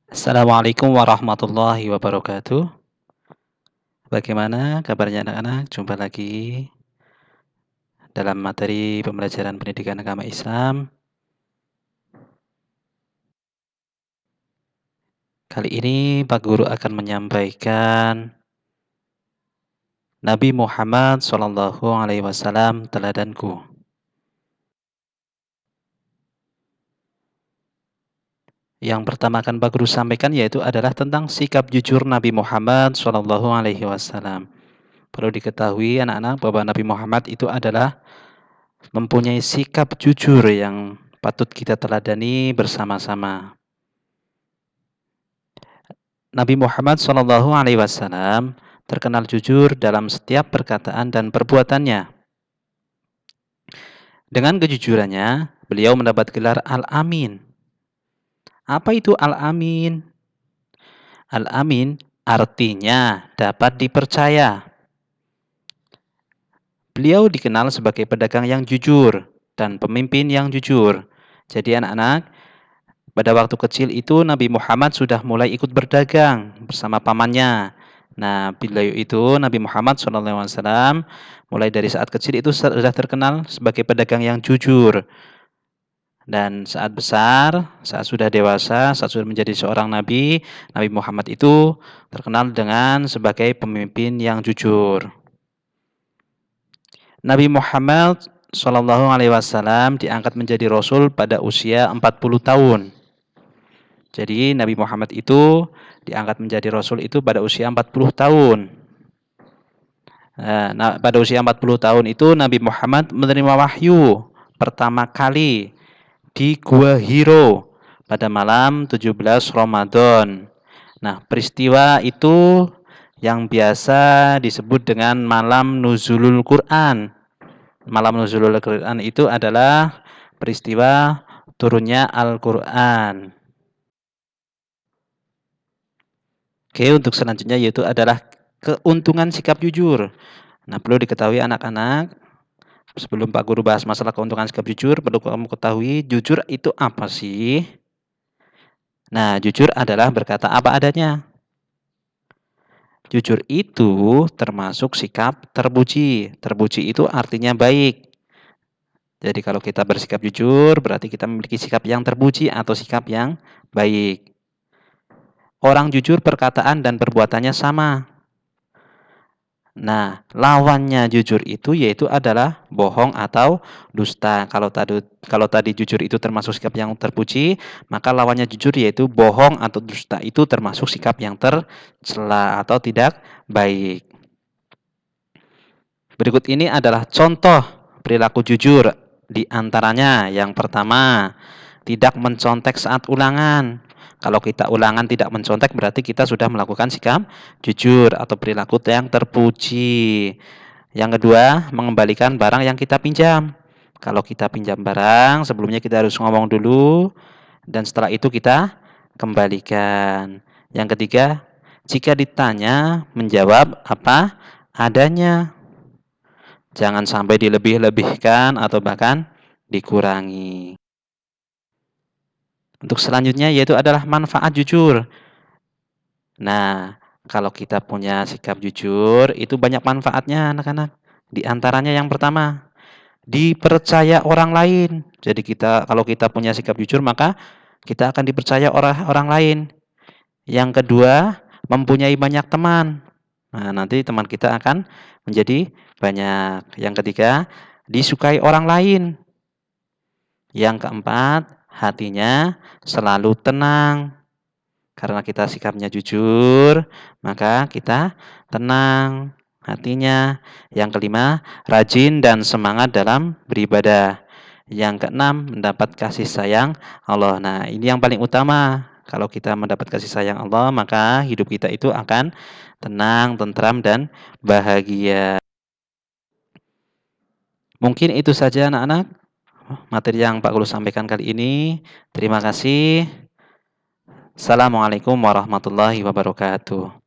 Assalamualaikum warahmatullahi wabarakatuh. Bagaimana kabarnya anak-anak? Jumpa lagi dalam materi pembelajaran pendidikan agama Islam. Kali ini Pak Guru akan menyampaikan Nabi Muhammad SAW teladanku. Yang pertama akan Pak Guru sampaikan yaitu adalah tentang sikap jujur Nabi Muhammad SAW. Perlu diketahui anak-anak bahwa Nabi Muhammad itu adalah mempunyai sikap jujur yang patut kita teladani bersama-sama. Nabi Muhammad SAW terkenal jujur dalam setiap perkataan dan perbuatannya. Dengan kejujurannya, beliau mendapat gelar Al-Amin. Apa itu Al-Amin? Al-Amin artinya dapat dipercaya. Beliau dikenal sebagai pedagang yang jujur dan pemimpin yang jujur. Jadi anak-anak, pada waktu kecil itu Nabi Muhammad sudah mulai ikut berdagang bersama pamannya. Nah, bila itu Nabi Muhammad SAW mulai dari saat kecil itu sudah terkenal sebagai pedagang yang jujur. Dan saat besar, saat sudah dewasa, saat sudah menjadi seorang nabi, Nabi Muhammad itu terkenal dengan sebagai pemimpin yang jujur. Nabi Muhammad SAW diangkat menjadi Rasul pada usia 40 tahun. Jadi Nabi Muhammad itu diangkat menjadi Rasul itu pada usia 40 tahun. Nah, pada usia 40 tahun itu Nabi Muhammad menerima wahyu pertama kali di Gua Hiro pada malam 17 Ramadan. Nah, peristiwa itu yang biasa disebut dengan malam nuzulul Quran. Malam nuzulul Quran itu adalah peristiwa turunnya Al-Quran. Oke, untuk selanjutnya yaitu adalah keuntungan sikap jujur. Nah, perlu diketahui anak-anak, sebelum Pak Guru bahas masalah keuntungan sikap jujur, perlu kamu ketahui jujur itu apa sih? Nah, jujur adalah berkata apa adanya. Jujur itu termasuk sikap terpuji. Terpuji itu artinya baik. Jadi kalau kita bersikap jujur, berarti kita memiliki sikap yang terpuji atau sikap yang baik. Orang jujur perkataan dan perbuatannya sama. Nah, lawannya jujur itu yaitu adalah bohong atau dusta. Kalau tadi jujur itu termasuk sikap yang terpuji, maka lawannya jujur yaitu bohong atau dusta itu termasuk sikap yang tercela atau tidak baik. Berikut ini adalah contoh perilaku jujur. Di antaranya yang pertama, tidak mencontek saat ulangan. Kalau kita ulangan tidak mencontek berarti kita sudah melakukan sikap jujur atau perilaku yang terpuji. Yang kedua, mengembalikan barang yang kita pinjam. Kalau kita pinjam barang, sebelumnya kita harus ngomong dulu dan setelah itu kita kembalikan. Yang ketiga, jika ditanya menjawab apa adanya. Jangan sampai dilebih-lebihkan atau bahkan dikurangi. Untuk selanjutnya yaitu adalah manfaat jujur. Nah, kalau kita punya sikap jujur, itu banyak manfaatnya anak-anak. Di antaranya yang pertama, dipercaya orang lain. Jadi kalau kita punya sikap jujur, maka kita akan dipercaya orang lain. Yang kedua, mempunyai banyak teman. Nah, nanti teman kita akan menjadi banyak. Yang ketiga, disukai orang lain. Yang keempat, hatinya selalu tenang. Karena kita sikapnya jujur, maka kita tenang hatinya. Yang kelima, rajin dan semangat dalam beribadah. Yang keenam, mendapat kasih sayang Allah. Nah, ini yang paling utama. Kalau kita mendapat kasih sayang Allah, maka hidup kita itu akan tenang, tentram, dan bahagia. Mungkin itu saja anak-anak materi yang Pak Guru sampaikan kali ini. Terima kasih. Assalamualaikum warahmatullahi wabarakatuh.